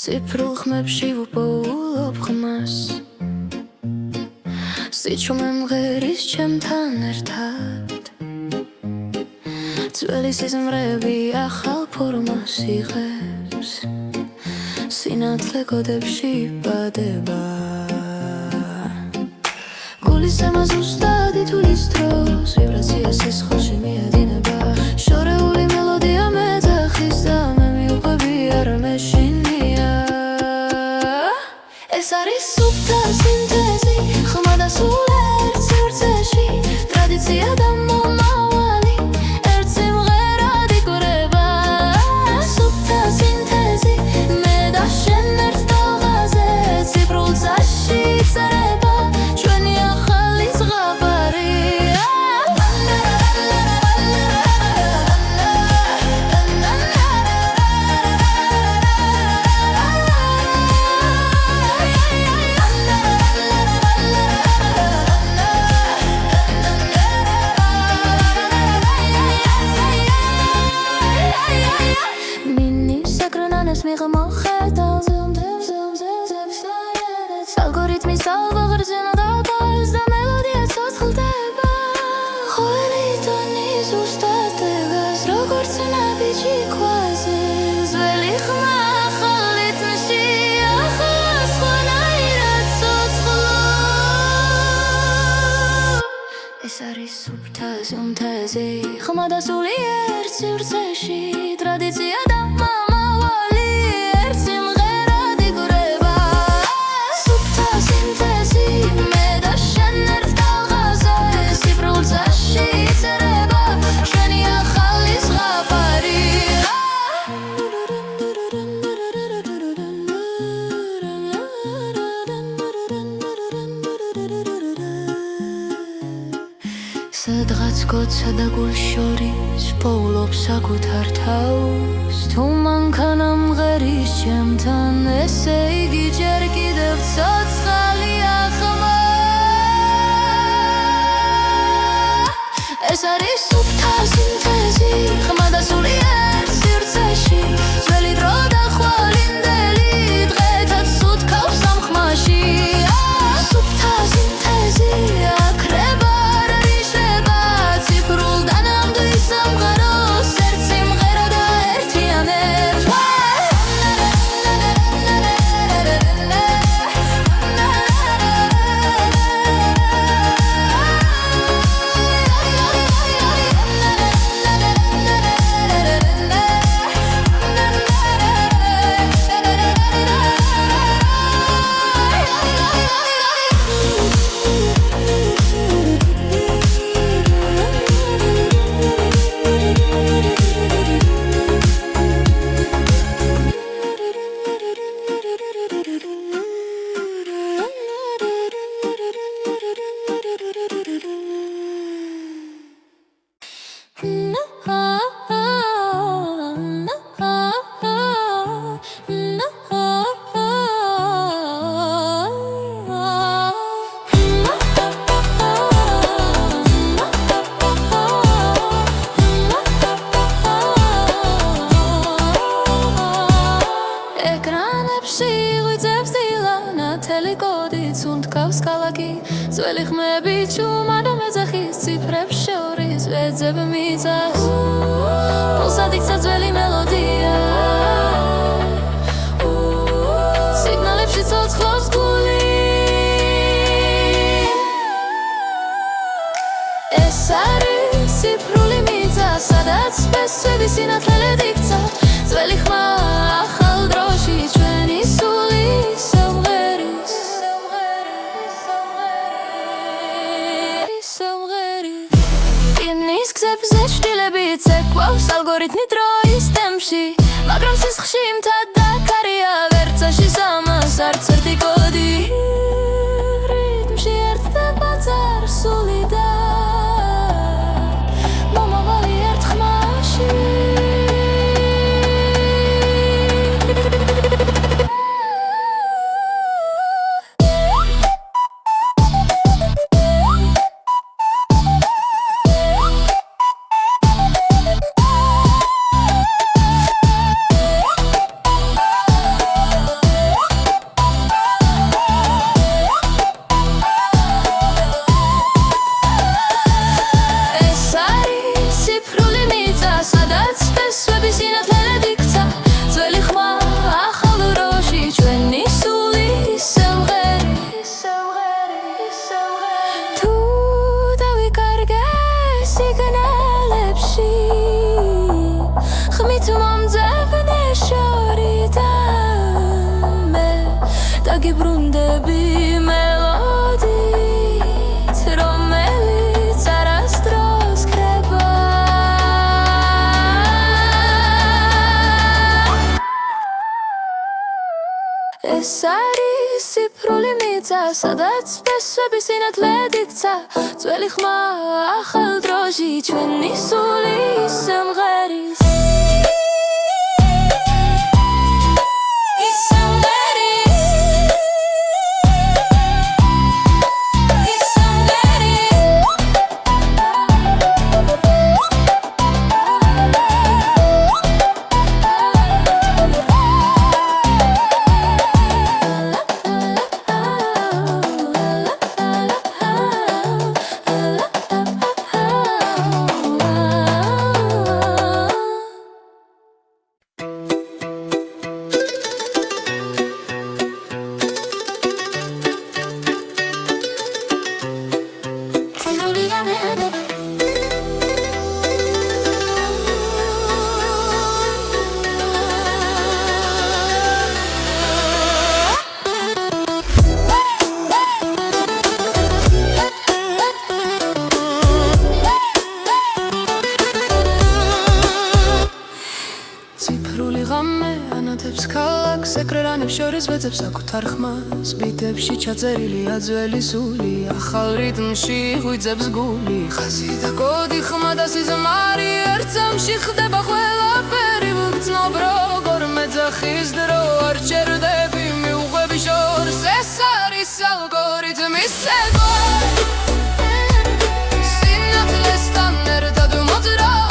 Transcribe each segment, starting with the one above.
Цифрულ ხმებში ვუპოულობ ხმას სიჩუმე მღერის ჩემთან ერთად ძველი სიზმრები ახალ ფორმას იღებს სინათლე კოდებში იბადება გულის ემას უსტად ითulis დროს ვიბრაცია სისხლში მიედინება შორეული მელოდია მეძახის და მე მივყვები არ მეშინია ეს არის სუფთა სინთეზი ხმა და სულ ერთ სივრცეში ტრადიცია და მომავალი ერთ სიმღერად იკვრება სუფთა სინთეზი მე და შენ ერთ ტალღაზე ციფრულ წაში იწერება ჩვენი ახალი ზღაპარი ალგორითმის ალგობრზენა დაბალს და მელოდია ცოცხლდება ყოველი ტონი ზუსტად დგას როგორც ნაბიჯი ქვაზე ძველი ხმა ახალ რიტმში ახლა სხვანაირად ცოცხლო ეს არის სუფთა სინთეზი ხმა და სული ერთ სივრცეში ტრადიცია და მომავალი ერთ სიმღერად იკვრება სუფთა სინთეზი მე და შენ ერთ ტალღაზე ციფრულ წაში იწერება ჩვენი ახალი ზღაპარი სადღაც გოცა და გულ შორის პოულობს საკუთარ თავს თუ მანქანა მღერის ჩემთან ესე იგი ჯერ კიდევ ცოცხალია ხმა ეს არის სუფთა სინთეზი ხმა და სული ერთ სივრცეში ძველი დრო და ხვალინდელი დღეთაც უთქავს ამ ხმაში სუფთა სინთეზი აქრება ძველი ხმები ჩუმა და მეძახის ციფრებს შორის ვეძებ მიწას პულსად იქცა ძველი მელოდია სიგნალებში ცოცხლობს გული ეს არის ციფრული მიწა სადაც სპესვები სინათლედ იქცა ძველი ხმა ახალ დროში ჩვენი სული სამღერის იმის გზებზე შვილებით ეკვლავს ალგორითმი დროის ტემპში მაგრამ სისხლში მთა ქარია ვერცაში სამას არც ერთი კოდი რიტმში ერთდება წარსული და მომავალი ერთ ხმაში გიბრუნდები მელოდით, რომელიც არასდროს ქრება. ეს არის ციფრული მიწა, სადაც ფესვები სინათლედ იქცა. ძველი ხმა ახალ დროში ჩვენი სული სიმღერის. ციფრული ღამე ანათებს ქალაქს, ეკრანებს შორის ვეძებს საკუთარ ხმას. ბიტებში ჩაწერილია ძველი სული, ახალ რიტმში ღვიძებს გული. ხაზი და კოდი, ხმა და სიზმარი, ერთ წამში ხდება ყველაფერი. ვგრძნობ როგორ მეძახის დრო, არ ჩერდები მიუყვები შორს. ეს არის ალგორითმის ცეკვა, სინათლესთან ერთად მოძრაო.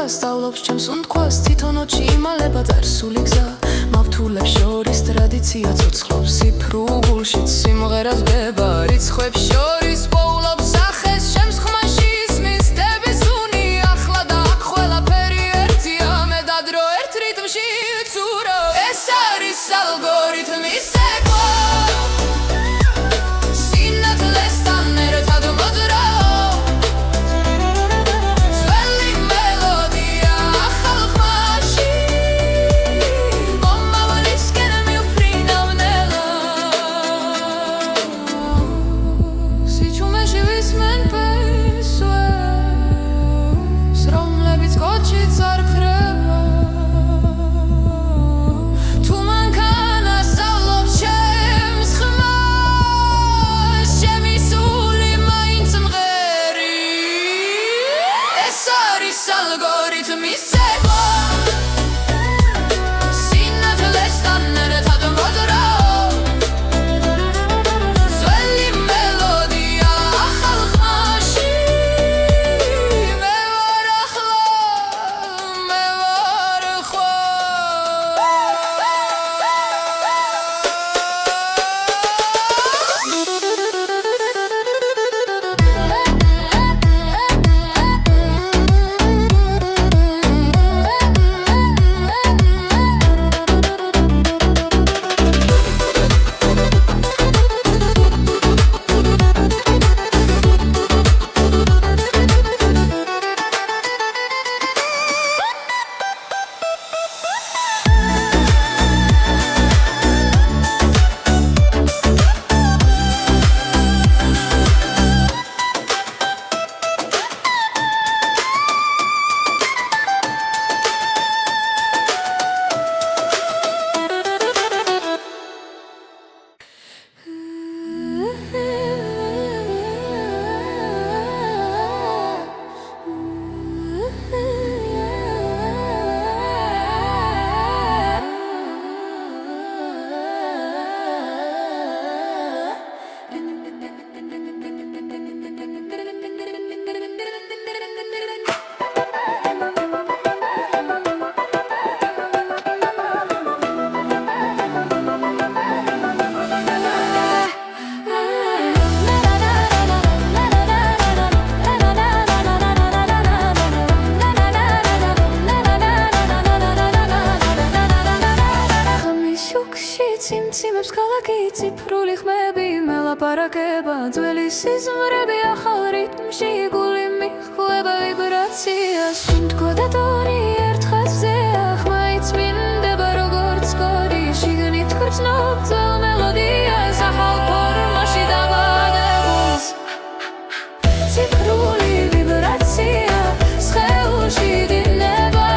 სწავლობს ჩემს უნდქვას, თვითონ ოჩი იმალება წარსული გზა. მავთულებს შორის ტრადიცია ცოცხლობს, ციფრულ გულშიც სიმღერას დება. რიცხვებს შორის პოულობს სახეს, ჩემს ხმაში ისმის დების უნი. ახლა და აქ ყველაფერი ერთია, მე და დრო ერთ რიტმში ვცურავ. ეს არის ალგორითმის ცეკვა, სინათლესთან ერთად მოძრაო. მიციმებს ქალაქი ციფრული ხმები მელაპარაკება ძველი სიზმრები ახალ რიტმში გული მიხვდება ვიბრაციას სუნთქვა და ტონი ერთ ხაზზეა ხმა იწმინდება როგორც კოდი შიგნით გრძნობ ძველ მელოდიას ახალ ფორმაში დამაგებულს ციფრული ვიბრაცია სხეულში დინება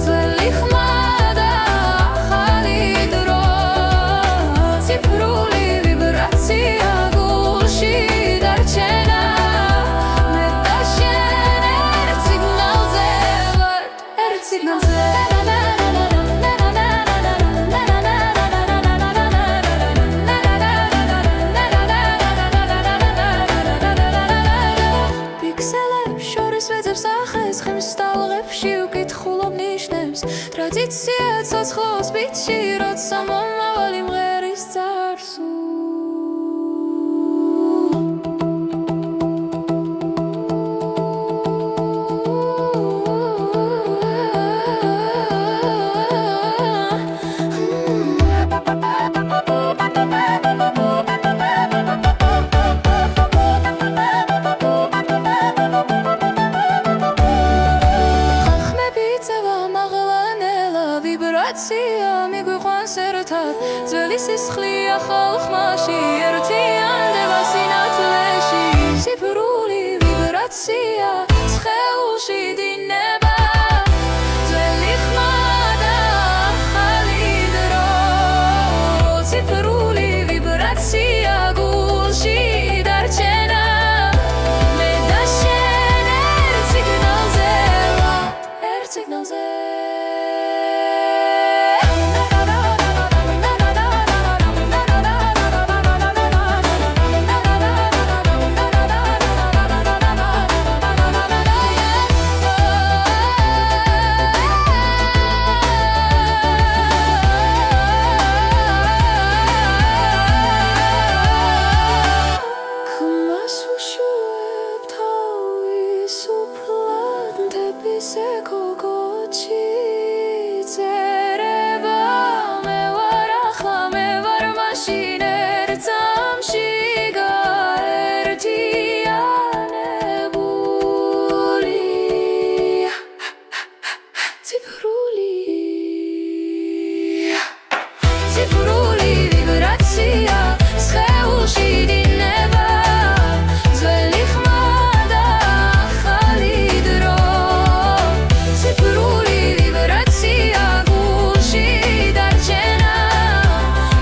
ძველი ხმა და ახალი დრო ციფრული ვიბრაცია გულში დარჩენა მე და შენ ერთ სიგნალზე ვართ ერთ სიგნალზე ხმსტალღებში უკითხულობ ნიშნებს ტრადიცია ცოცხლობს ბიჭი როცა მომავალი მღერის წარსულ მიგვიყვანს ერთად ძველი სისხლი ახალ ხმაში ერთიანდება სინათლეში ციფრული ვიბრაცია სხეულში დინება ძველი ხმა და ახალი დრო ციფრული ვიბრაცია გულში დარჩენა მე და შენ ერთ სიგნალზე ვართ ერთ სიგნალზე ციფრული ვიბრაცია სხეულში დინება ძველი ხმა და ახალი დრო ციფრული ვიბრაცია გულში დარჩენა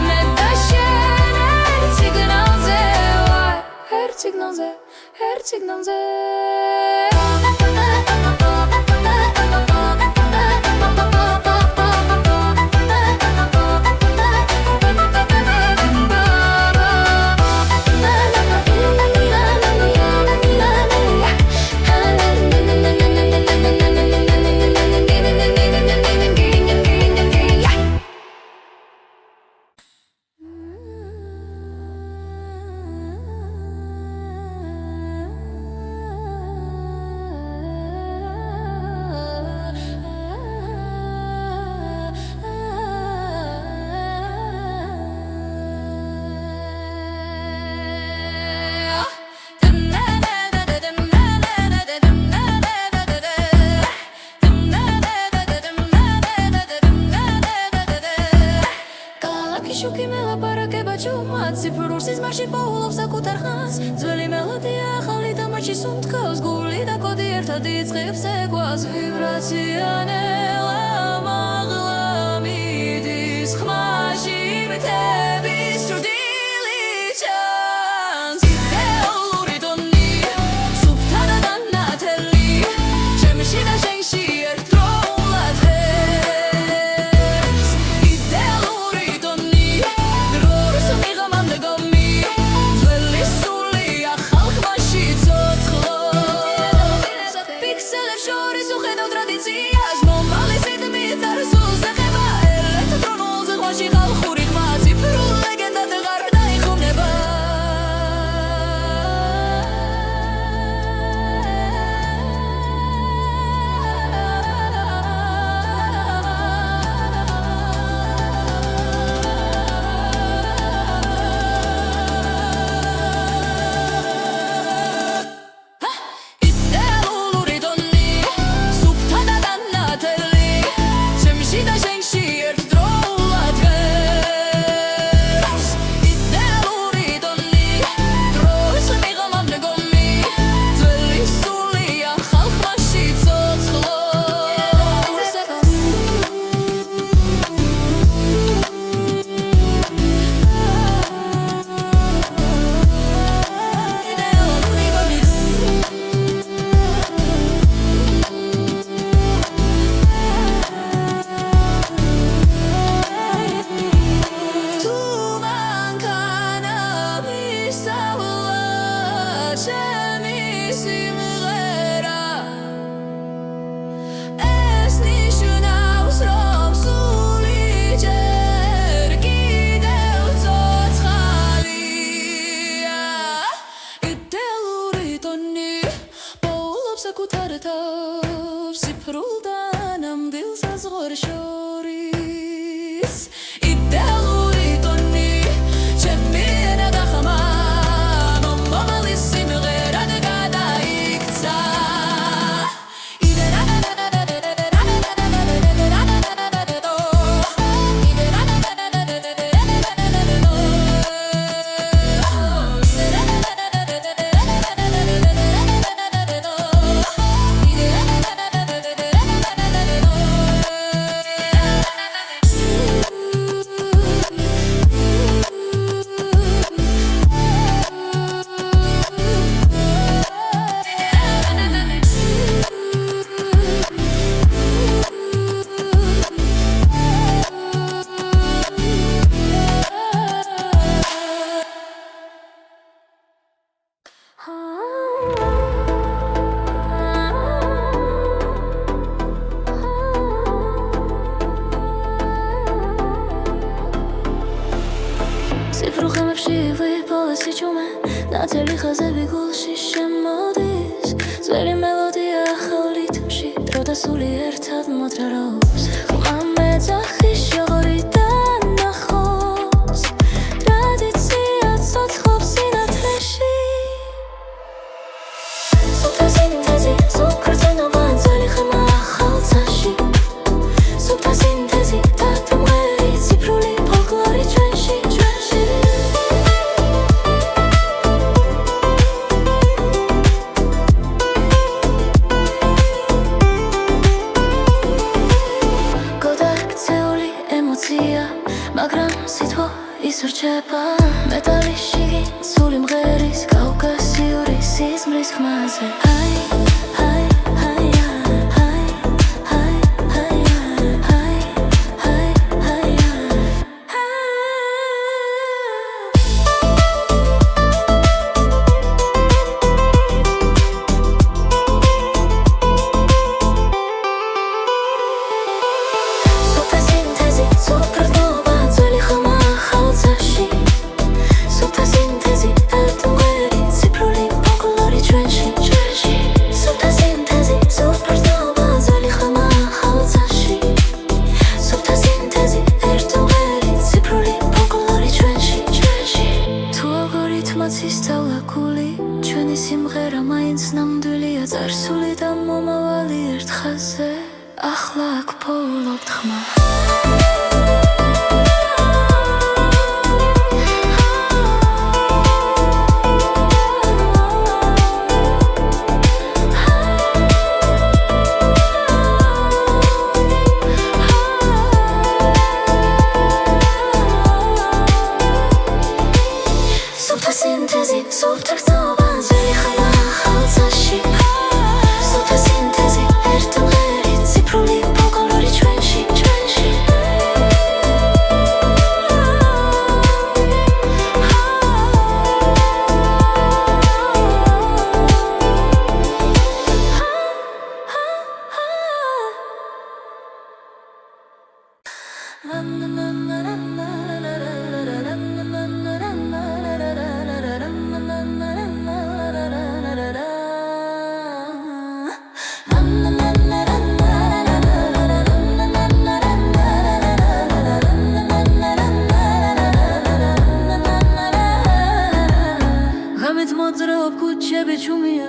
მე და შენ ერთ სიგნალზე ვართ ერთ სიგნალზე ერთ სიგნალზე შუქი მელაპარაკება ჭუმა ციფრულ სიზმარში პოულობს საკუთარ ხმას ძველი მელოდია ახალი დამარჩი სუნთქავს გული და კოდი ერთად იწყებს ეკვას ვიბრაცია ნელა მაღლა მიდის ხმაში მითების ჭრდილი ჩანს იდეალური ტონი სუფთა და დანათელი ჩემში და შენში ერთდროულად ღერს იდეალური ტონი Piksele შორის უხედავ ტრადიციას ზღორშორის იდეალური ტონი ჩემი ენა გახმა მომალის სიმღერად გადაიქცა სიფრუხემებში ვიპოვესი ჩუმე ნათელი ხაზები გულში შემოდის ძველი მელოდია ახალ რითმში დრო და სული ერთად მოძრაობს ხმა მეძახი შოღორიდან ნახოს ტრადიცია ცოცხლობს სინათლეში სუფთა სინთეზი სუფრთენობა ძველი ხმა ახალ ცაში სუფთა სინთეზი დათმღერი ციფრული ფოლკლორი ჩვენში მაგრამ სიტყვა ისურჩება მეტალის შიგნით სული მღერის კავკასიური სიზმრის ხმაზე ჰაი ჰაი ჰაი ჰაი ჰაი ჰაი ჰაი ჰაი ჰაი სუფთა სინთეზი სუფრთენობა ძველი ხმა ახალ ცაში სუფთა სინთეზი ერთგვარი ციფრული ფოლკლორი ჩვენში სუფთა სინთეზი სუფრთენობა ძველი ხმა ახალ ცაში სუფთა სინთეზი ერთგვარი ციფრული ფოლკლორი ჩვენში თუ ალგორითმაც ისწავლა გული ჩვენი სიმღერა მაინც ნამდვილია წარსული და მომავალი ერთ ხაზზე ახლა აქ ფოულობთ ხმა სუფთა სინთეზი სუფრთენობა ძველი ხმა ახალ ცაში სუფთა სინთეზი ერთგვარი ციფრული ფოლკლორი ჩვენში ღამით მოძრაობ ქუჩები ჩუმია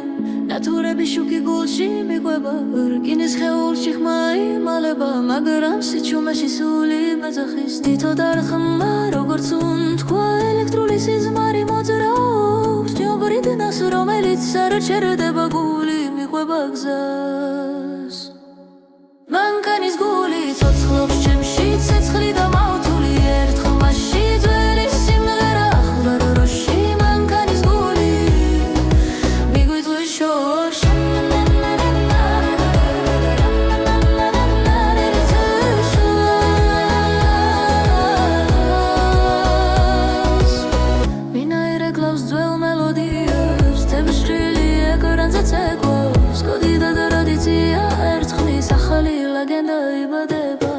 ნათურები შუქი გულში მიყვება რკინის ხეულში ხმა იმალება მაგრამ სიჩუმეში სული მეძახის თითო დარხმა როგორც უნთქვა ელექტრული სიზმარი მოძრაობს ჯობრიდნას რომელიც არ ჩერდება გული მიყვება გზას მანქანის გული ცოცხლობს ჩემში ცეცხლი და მავთული ერთ ხმაში ძველი სიმღერა ახლა როში მანქანის გული მიგვიწვის შორს ვინაირე კლავს ძველ მელოდიას თებშრილი ეკრანზე ცეკვავს კოდი და ტრადიცია ერთხმის ახალი ლეგენდა იბადება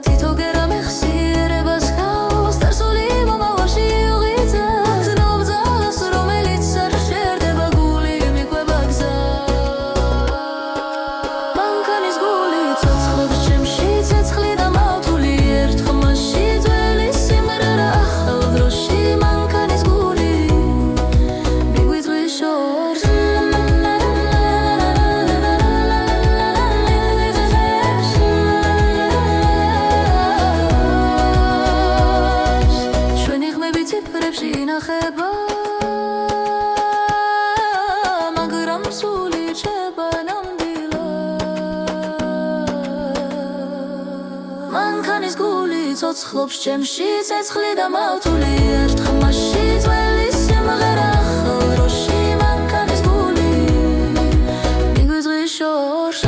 თითო გერა მეხსიერებას ხავს წარსული მომავალში უღიძებს ნობძალას რომელიც არ შერდება გული მიყვება გზას მანქანის გული ცოცხლობს ჩემში ცეცხლი მანქანის გული ცოცხლობს ჩემში ცეცხლი და მავთული ერთ ხმაში ძველი სიმღერა ახალ დროში მანქანის გული მიგვიძღვის შორს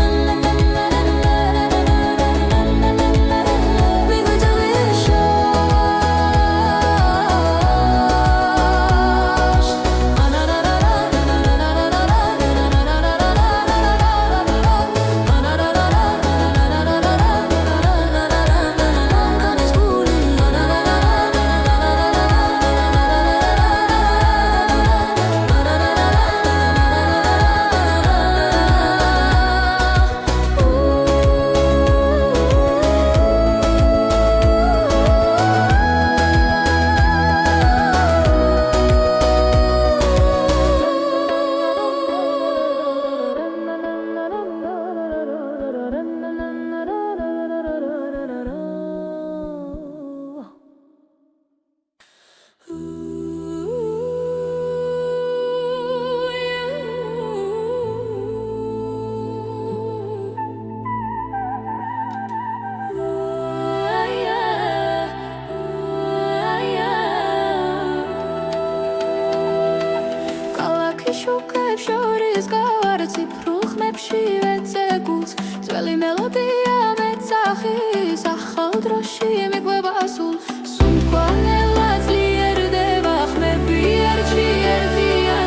შუქებს შორის გავარ ციფრულ ხმებში ვეცეგულს ძველი მელოდია მეცახის ახალ დროში მიყვება სულ სულთქვალელა ძლიერდება ხმები ერთში ერთიანდება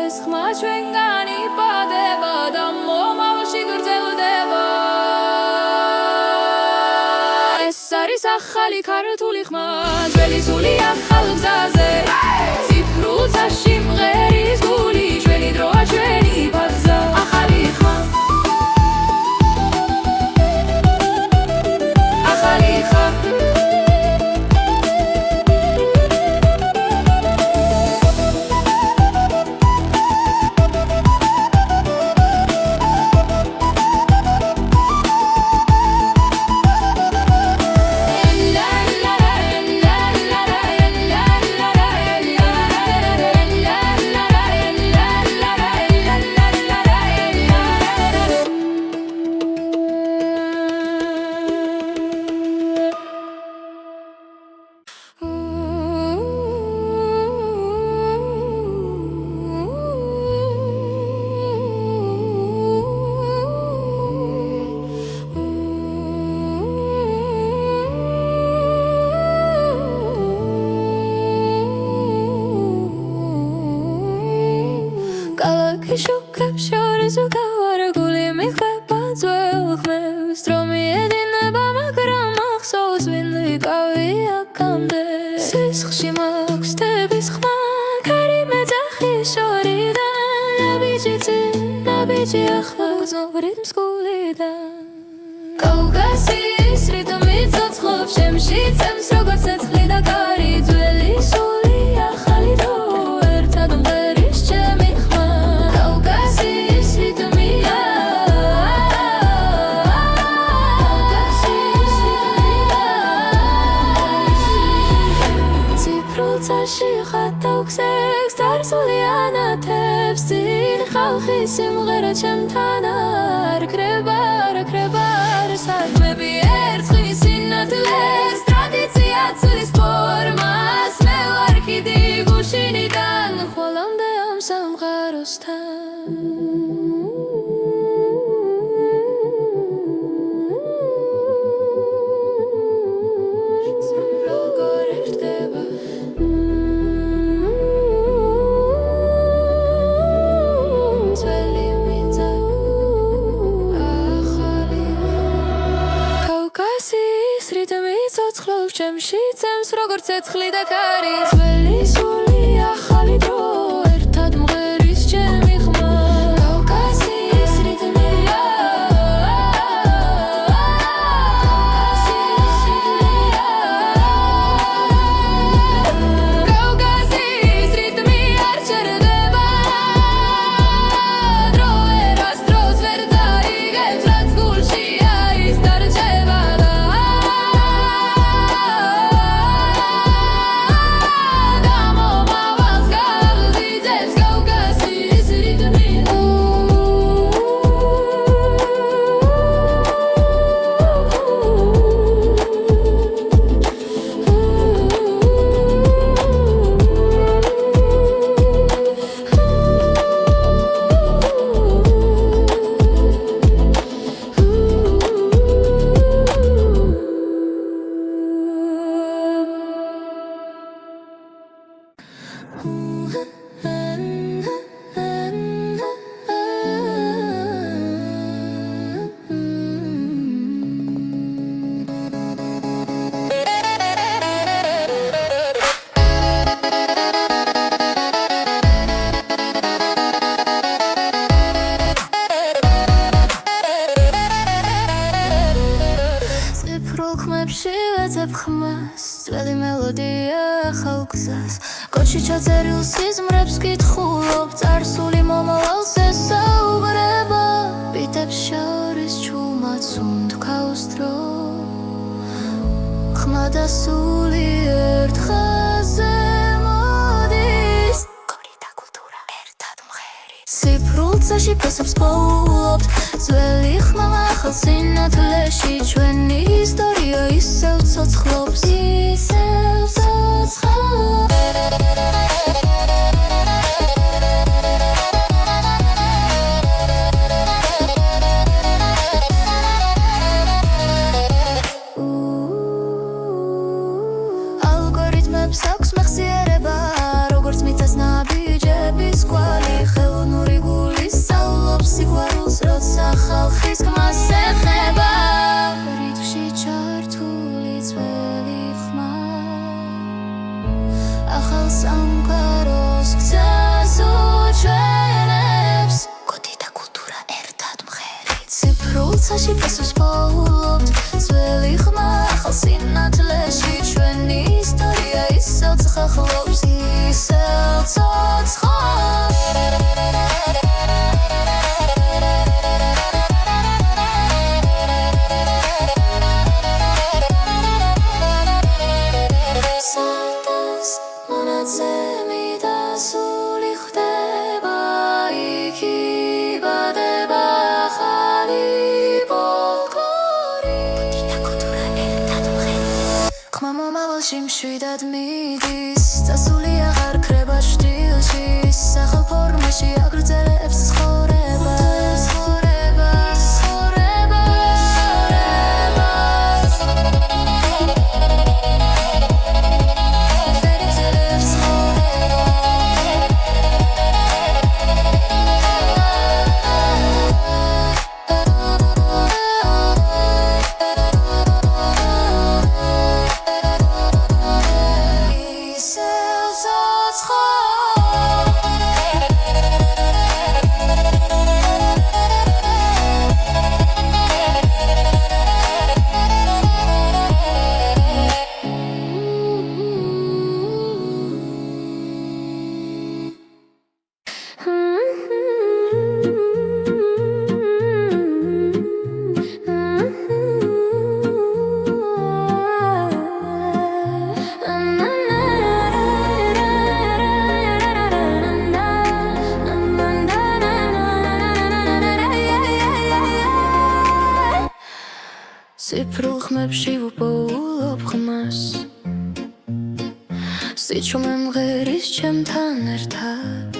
ეს ხმა ჩვენგან იპადება და მომავალში გრძელდება ეს არის ახალი ქართული ხმა ძველი სული ახალ გზაზე ციფრულ წაში მღერის გული ჩვენი დროა ჩვენი ბაზა ახალი ხმა ახალი ხმა შუქებს შორის ვგავარ გული მიხვება ძველ ხმებს დრომი ედინება მაგრამ ახსოვს ვინ ვიყავი აქამდე სისხლში მაქვს თების ხმა ქარი მეძახი შორიდან ნაბიჯი ახლა გრძნობ რიტმს გულიდან კავკასიის რიტმი ცოცხლობს ჩემში წემს როგორც ცეცხლი და კარი ძველი სული ახალი დრო ერთად მღერის ჩემი ხმა კავკასიის რიტმია ოთხი სიმღერა ჩემთან არ ქრება საქმეები ერთხმის სინათლეს ტრადიცია ცვლის ფორმას მე ვარ კიდი გუშინიდან ხოლამდე ამ სამყაროსთან ჩემში წემს როგორც ცეცხლი და ქარი ძველი სული ახალი დრო ერთად მღერის ჩემი ხმა კავკასიის რიტმია კავკასიის რიტმი არ ჩერდება დრო ერას დროს ვერ დაიგებს რაც გულშია ის დარჩება ძველი მელოდია ხალხს კოჩი ჩაწერილ სიზმრებს კითხულობ წარსული მომავალს ესაუბრება ბიტებს შორის ჩუმად სუნთქავს დრო ხმა და სული ერთ ხაზზე მოდის კორი და კულტურა ერთად მღერის სიფრულცაში ფესობს პოულობთ ძველი ხმა ახალ სინათლეში ჩვენი ისტორია ისევ ცოცხლობს ალგორითმებს აქვს მეხსიერება როგორც მიწას ნაბიჯების კვალი ხელოვნური გული სწავლობს სიყვარულს როცა ხალხის გმას ეხება რითმში ჩართული ძველი ხმა ახალ სამყაროს გზას უჩვენებს კოდი და კულტურა ერთად მღერით ციფრულცაში ფესვს პოულობთ ძველი ხმა ახალ სინათლეში ჩვენი ისტორია ისევ ცხახლობს ისევ ცოცხლობს მშვიდად მიდის წასული აღარ ქრება შტილში სახალ ფორმაში აგრძელებს ცხოვრება ციფრულ ხმებში ვუპოულობ ხმას სიჩუმე მღერის ჩემთან ერთად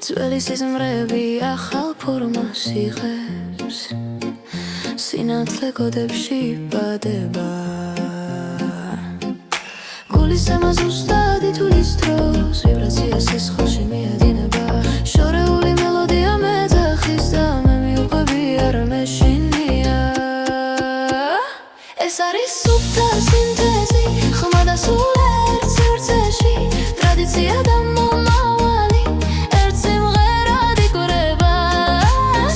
ძველი სიზმრები ახალ ფორმას იღებს სინათლე კოდებში იბადება გულის ემას უსტად ითulis დროს ვიბრაცია სისხლში მიედინება შორეული მელოდია მეძახის და მე მივყვები არ მეშინია ეს არის სუფთა სინთეზი ხმა და სულ ერთ სივრცეში ტრადიცია და მომავალი ერთ სიმღერად იკვრება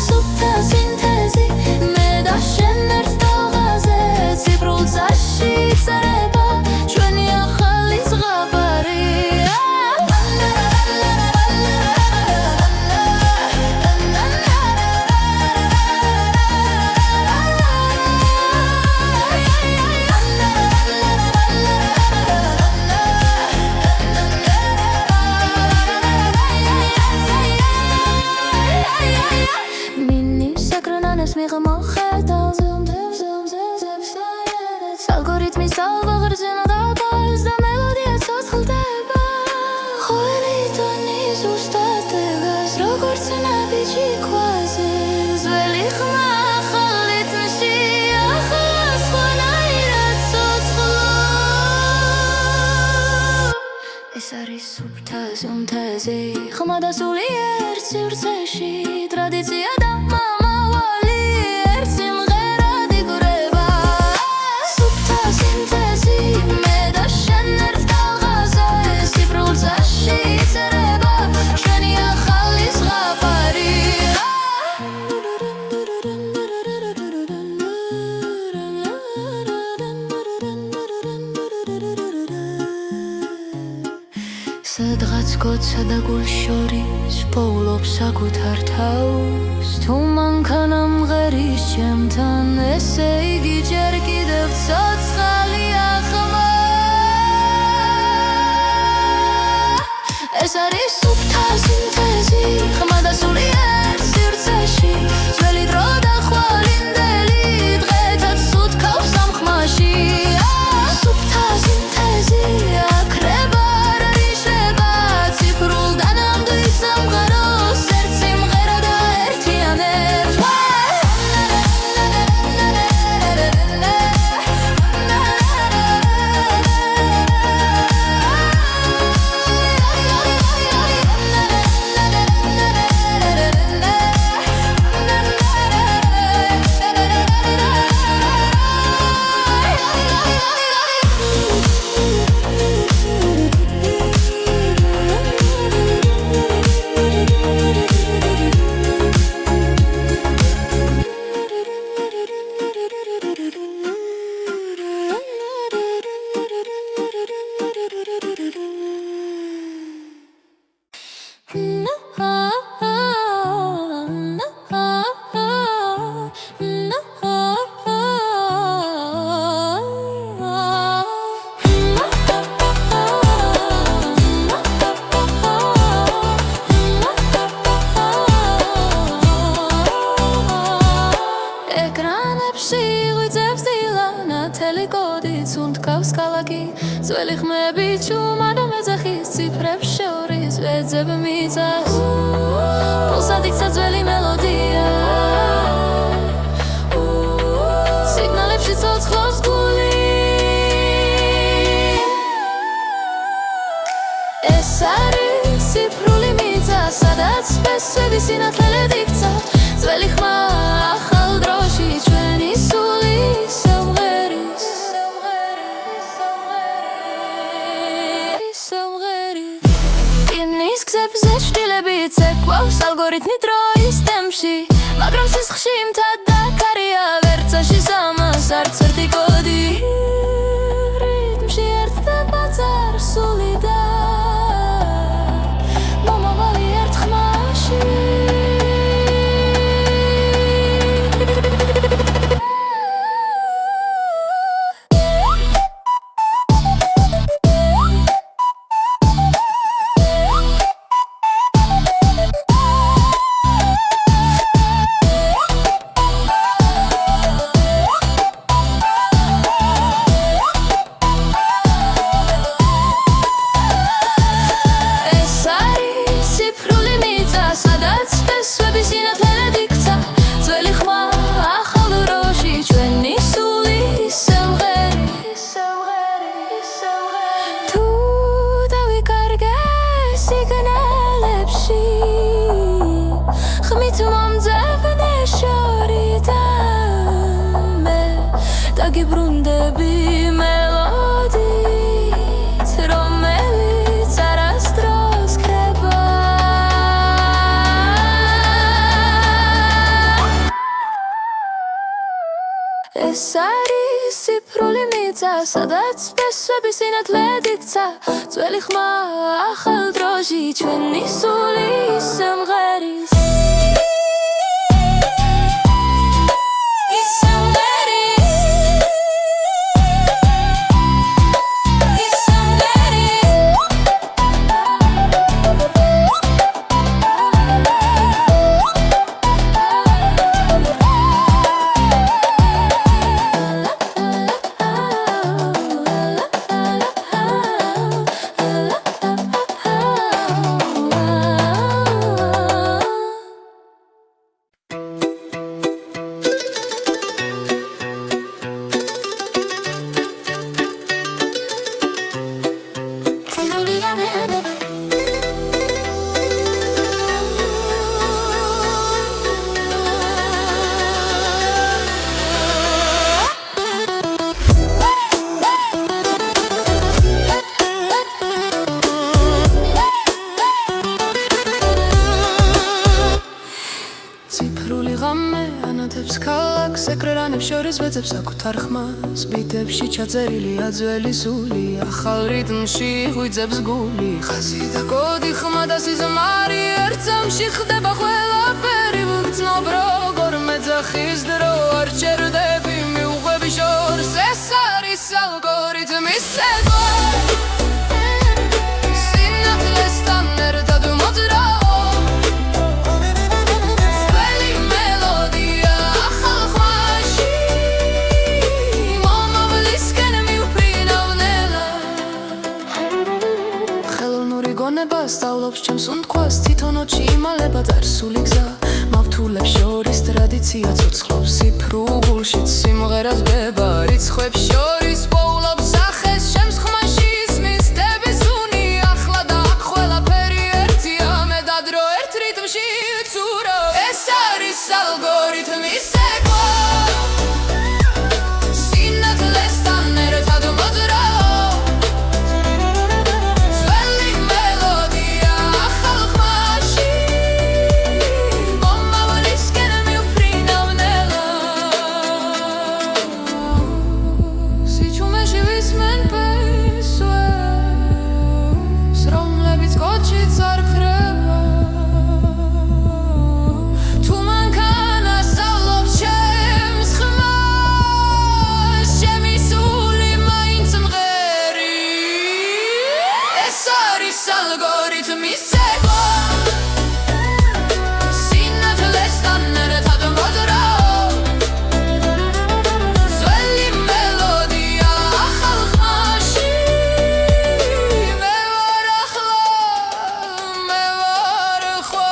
სუფთა სინთეზი მე და შენ ერთ ტალღაზე ციფრულ წაში წერება ჩვენი ახალი ზღაპარი ალგორითმის ალგოღრძენა დაბალს და მელოდია ცოცხლდება ხოველი ტონი ზუსტად დგას როგორც ნაბიჯი ქვაზე ძველი ხმა ახალ რიტმში ახლა სხვანაირად ცოცხლო ეს არის სუფთა სინთეზი ხმა და სული ერთ სივრცეში ტრადიცია და მომავალი ერთ სიმღერად იკვრება სუფთა სინთეზი მე და შენ ერთ ტალღაზე ციფრულ წაში წერება ჩვენი ახალი ზღაპარი სადღაც გოცა და გულ შორის პოულობს საკუთარ თავს თუ მანქანა მღერის ჩემთან ესე იგი ჯერ კიდევ ცოცხალია ხმა ეს არის სუფთა სინთეზი ხმა და სული ერთ სივრცეში ძველი დრო და ხვალინდელი დღეთაც სუთქავს ამ ხმაში სუფთა სინთეზი აქრება ძველი ხმები ჩუმა და მეძახის ციფრებს შორის ვეძებ მიწას პულსად იქცა ძველი მელოდია სიგნალებში ცოცხლობს გული ეს არის ციფრული მიწა სადაც სპესვები სინათლედ იქცა ძველი ხმა ახალ დროში ჩვენი სული სამღერის იმის გზებზე შვილებით ეკვლავს ალგორითმი დროის ტემპში მაგრამ სისხლში მთა კარია ვერცაში სამას არც ერთი კოდი რიტმში ერთდება წარსული და მომავალი ერთ ხმაში ეს არის ციფრული მიწა, სადაც ფესვები სინათლედ იქცა, ძველი ხმა ახალ დროში ჩვენი სული სიმღერის ანათებს ქალაქს, ეკრანებს შორის ვეძებს საკუთარ ხმას, ბიტებში ჩაწერილია ძველი სული, ახალ რიტმში ღვიძებს გული, ხაზი და კოდი, ხმა და სიზმარი, ერთ წამში ხდება ყველაფერი, ვგრძნობ როგორ მეძახის დრო, არ ჩერდები მიუყვები შორს, ეს არის ალგორითმის ცეკვა. სწავლობს ჩემს უნდქვას, თვითონ ოჩი იმალება წარსული გზა, მავთულებს შორის ტრადიცია ცოცხლობს, ციფრულშიც სიმღერას ბება, რიცხვებს შორის პოულობს სახეს, ჩემს ხმაში ისმის დების უნი, ახლა და აქ ყველაფერი ერთია, მე და დრო ერთ რიტმში ვცურავ, ეს არის ალგორითმის ცეკვა. სინათლესთან ერთად მოძრაობ algorithmi segua Sinathlestan ერთად მოძრაობ ძველი მელოდია ახალ ხმაში მე ვარ ახლა მე ვარ ხვა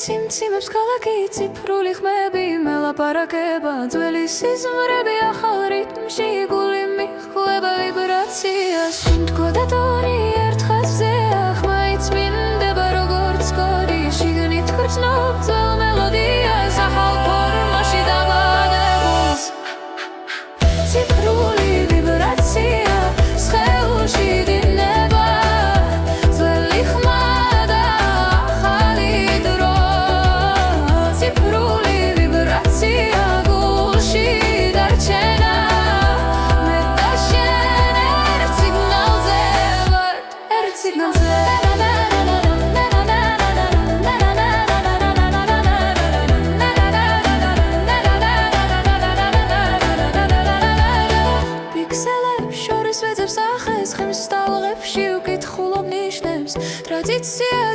Cimcimებს ქალაქი ციფრული ხმები მელაპარაკება ძველი სიზმრები ახალ რიტმში გული მიხვდება ვიბრაციას სუნთქვა და ტონი ერთ ხაზზეა ხმა იწმინდება როგორც კოდი შიგნით გრძნობ ძველ მელოდიას ახალ ფორმაში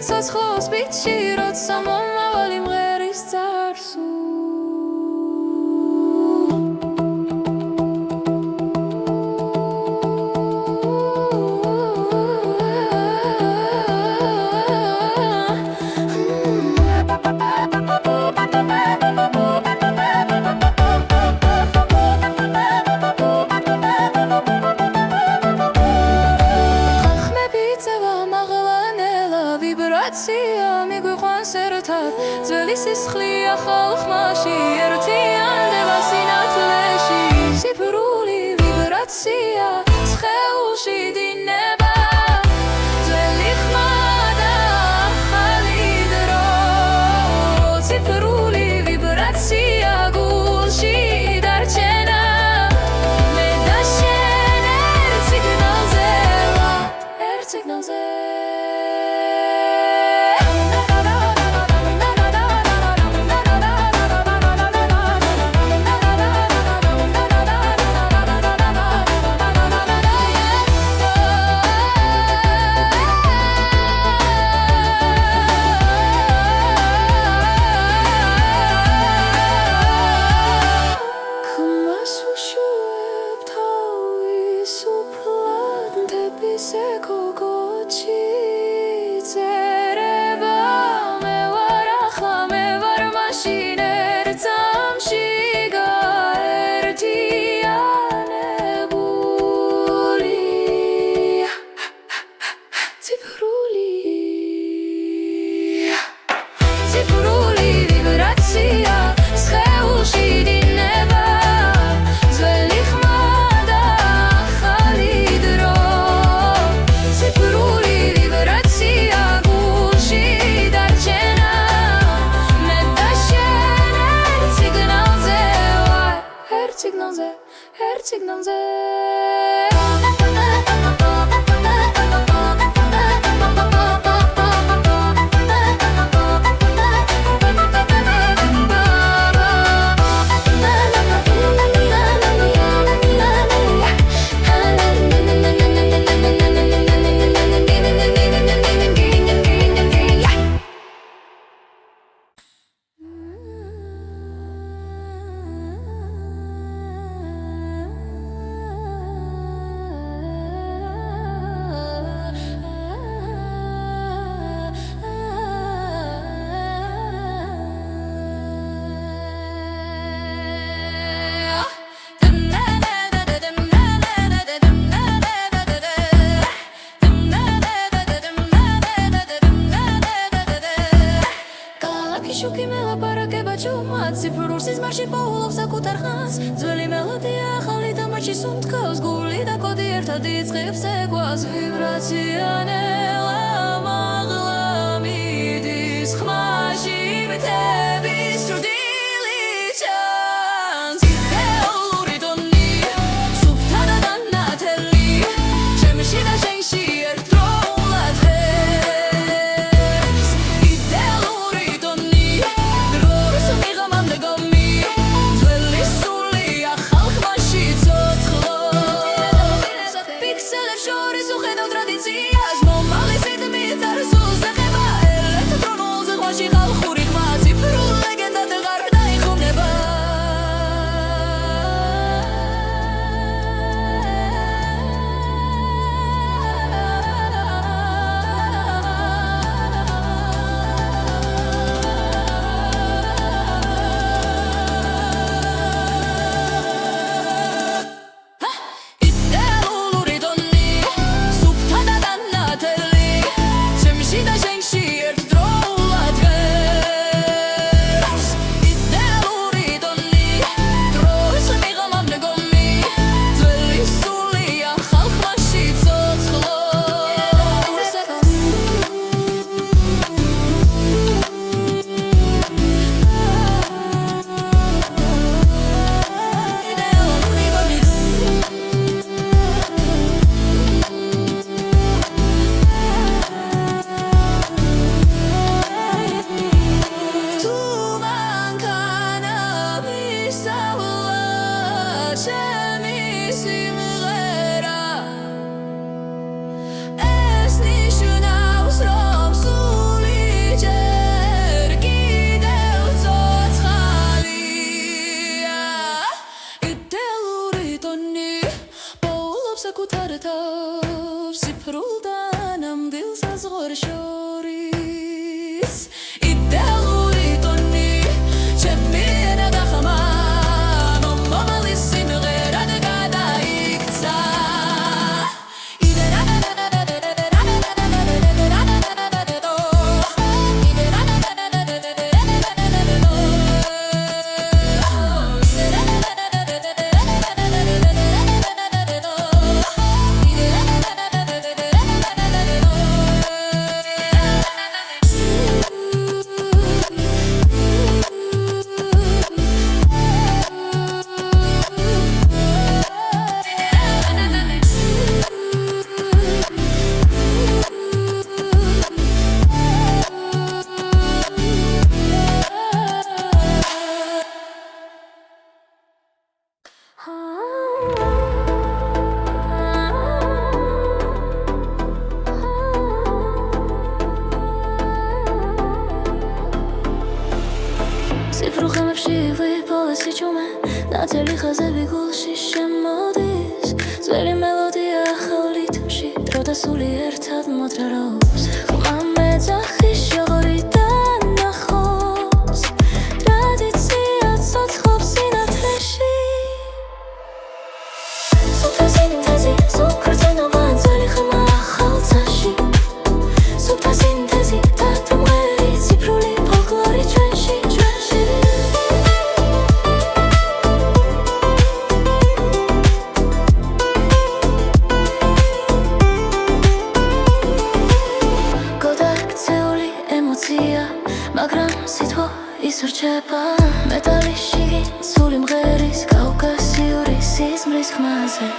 ცოცხლოს ბიჭი როცა მომავალი მღერის წარსულ მიგვიყვანს ერთად ძველი სისხლია ხალხმაში ერთიანდება სინათლეში ციფრული ვიბრაცია სხეულში დინება ძველი ხმა და ახალი დრო ციფრული ვიბრაცია გულში დარჩენა მე და შენ ერთ სიგნალზე ერთ სიგნალზე სეკოგოჩი წერება მე ვარ ახლა მე ვარ მაშინ ერთ წამში გაერთიანებული ციფრული ვიბრაცია სხეულში დინება ძველი ხმა და ახალი დრო Signalze შუქი მელაპარაკება ჭუმად ციფრულ სიზმარში პოულობს საკუთარ ხანს ძველი მელოდია ახალი დამარჩი სუნთქავს გული და კოდი ერთად იწყებს ეკვას ვიბრაცია ნელა მაღლა მიდის ხმაში მითების ჭრდილი ჩანს იდეალური ტონი სუფთა და დანათელი ჩემში და შენში ერთდროულად ღერს იდეალური ტონი Pixelებს შორის უხედავ ტრადიციას მომავლის რუხამებში ვიპოვესი ჩუმე ნათელი ხაზები გულში შემოდის ძველი მელოდია ახალ რიტმში დრო და სული ერთად მოძრაობს ხმა მეძახი შოღორიდან ნახოს ტრადიცია ცოცხლობს სინათლეში სუფთა სინთეზი სუფქრთენობა ძველი ხმა ახალ ცაში სუფთა სინთეზი დათმღერი ციფრული ფოლკლორი ჩვენში მაგრამ სიტყვა ისურჩება მეტალიში სული მღერის კავკასიური სიზმრის ხმაზე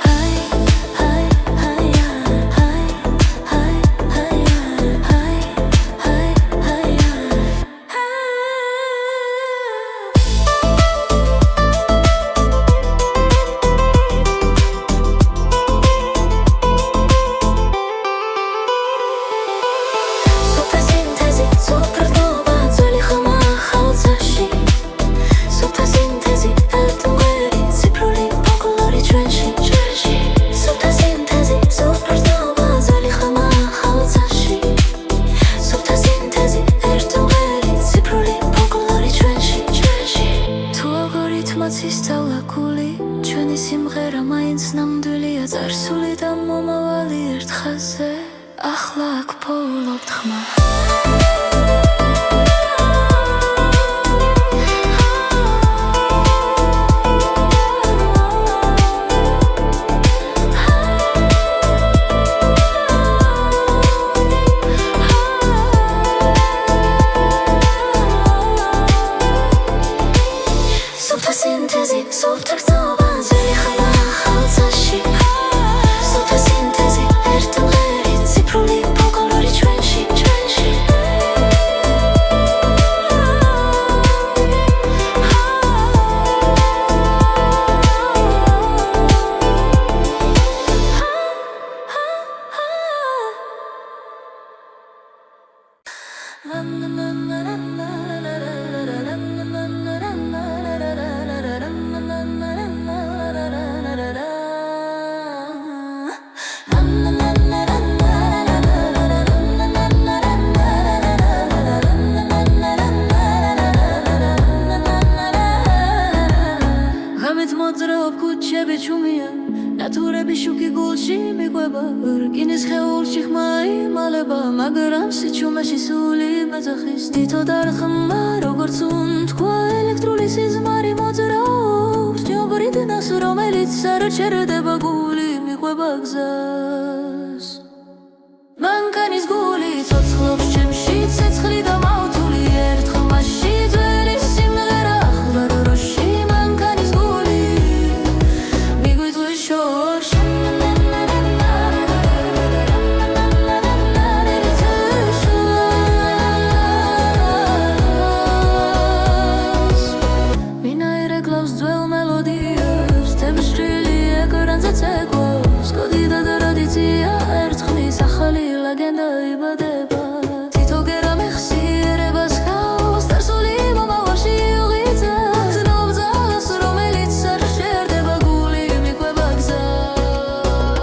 ჩვენი სიმღერა მაინც ნამდვილია წარსული და მომავალი ერთ ხაზზე ახლა აქ ფოულობთ ხმა სუფთა სინთეზი სუფთა გრძნობა ძველი ხმა ახალ ცაში სუფთა სინთეზი ერთმღერი ციფრული ფოლკლორი ჩვენში მოძრაობ ქუჩები ჩუმია ნატურები შუქი გულში მიყვება რკინის ხეულში ხმა იმალება მაგრამ სიჩუმეში სული მეძახის თითო დარხმა როგორც უნთქვა ელექტრული სიზმარი მოძრაობს ჯობრიდნას რომელიც არ ჩერდება გული მიყვება გზას მანქანის გული ცოცხლობს ჩემში ცეცხლი და მავთული ერთ ხმაში ძველი სიმღერა ახლა როში ლეგენდა იბადება თითო გერა მეხსიერებას ხავს დასული მომავალში უღიძებს გზნობს ძალას რომელიც არ შერდება გული მიყვება გზას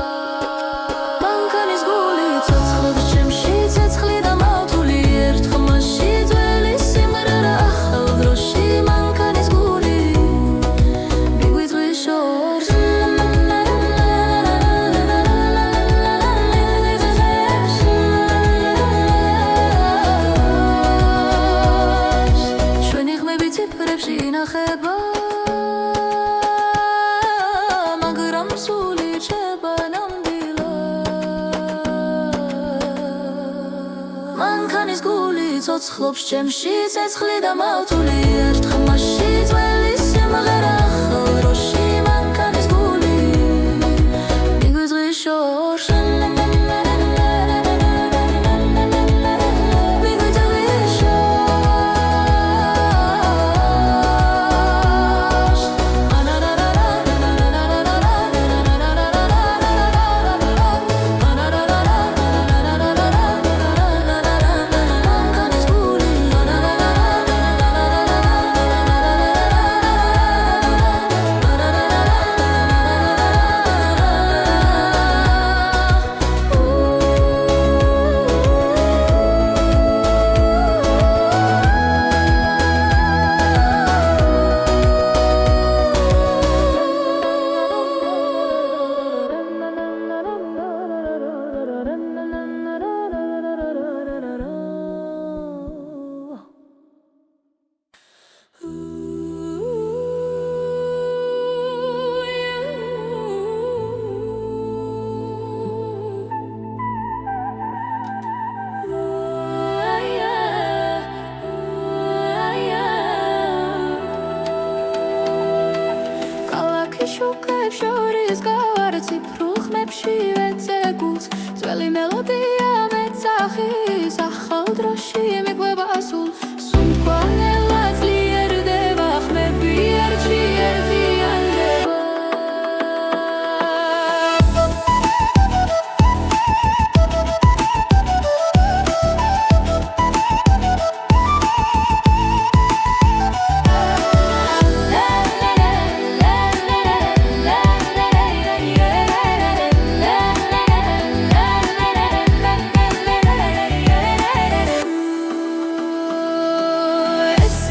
მანქანის გული ცოცხლობს ჩემში ცეცხლი და მავთული ერთ ხმაში ძველი სიმღერა ახალ დროში მანქანის გული მიგვიწვის შორს ინახება მაგრამ სული რჩება ნამდვილად მანქანის გული ცოცხლობს ჩემში ცეცხლი და მავთული ერთ ხმაში ძველი სიმღერა ახალ დროში მანქანის გული მიგვიწვის შორს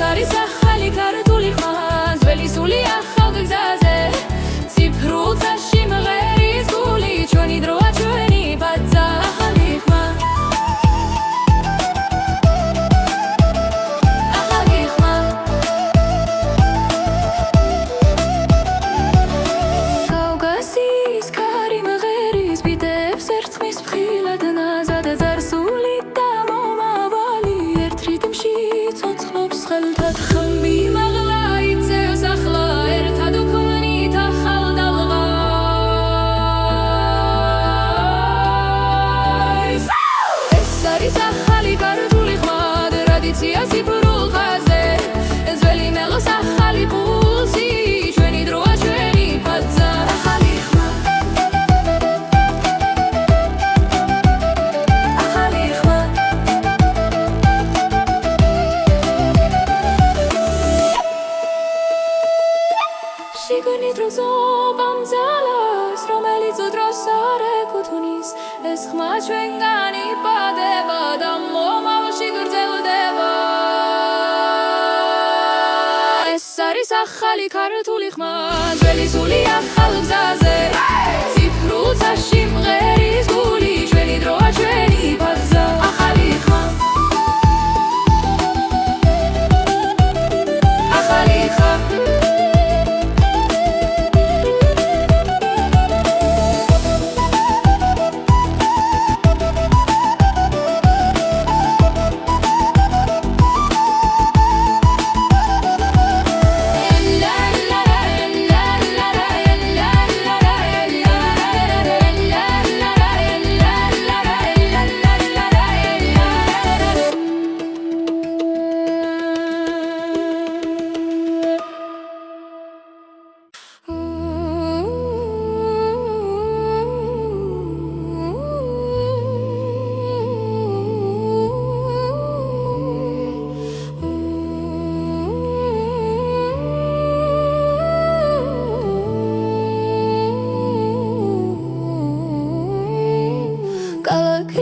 არის ახალი ქართული ხმა ძველი სული ახალ გზაზე ციფრულ წაში მღერის გული ჩვენი დროა ჩვენი ბაძა ახალი ხმა ახალი ხმა კავკასიის ქარი მღერის ბიტებს ერწყმის ფრთხილად ნაზად ზარსული და მომავალი ერთ რიტმში ცოცხლობს ხელთად ხმი მაღლა იწევს ახლა ერთად უქმნით ახალ დალღას ეს არის ახალი ქართული ხმა ტრადიცია ციფრულ ხაზზე ძველი მელოს ახალი პულსი ჩვენი დროა ჩვენი ბაძა ახალი ხმა ახალი ხმა შიგნით როზობამ ძალას რომელიც უდროს არ ეკუთვნის ეს ხმა ჩვენგან იბადება და მომავალში გრძელდება ეს არის ახალი ქართული ხმა ძველი სული ახალ გზაზე ციფრულ წაში მღერის გული ჩვენი დროა ჩვენი ბაძა ახალი ხმა ახალი ხმა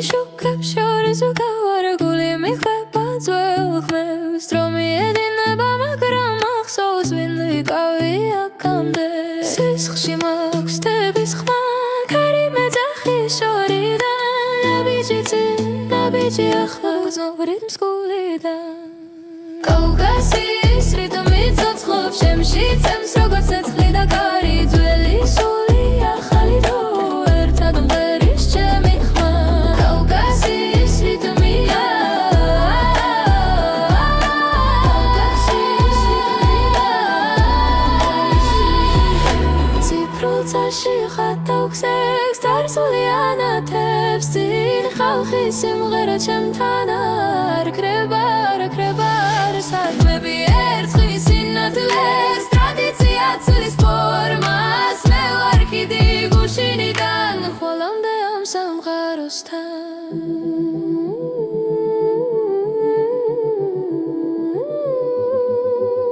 შუქებს შორის უკავარგული მიხვება ძველ ხმებს რომ მიედინება მაგრამ ახსოვს ვინ ვიკავი აქამდე სისხლში მაქვს თების ხმა ქარი მეძახის შორიდან ნაბიჯი ახლა გრძნობ რიტმს გულიდან კავკასიის რიტმი ცოცხლობს შემში წემს როგორც ცეცხლი და კარი ძველი სული ახალი დრო ერთად მღერის ჩემი ხმა კავკასიის რიტმია ციფრულ წაში ხატავ-ქსებს დარსული ანათებს წინ ხალხი სიმღერა ჩემთან არ ქრება საქმეები ერწყმის სინათლეს ტრადიცია ცვლის ფორმას მე ვარ კიდე გუშინიდან ხოლომდე ამ სამყაროსთან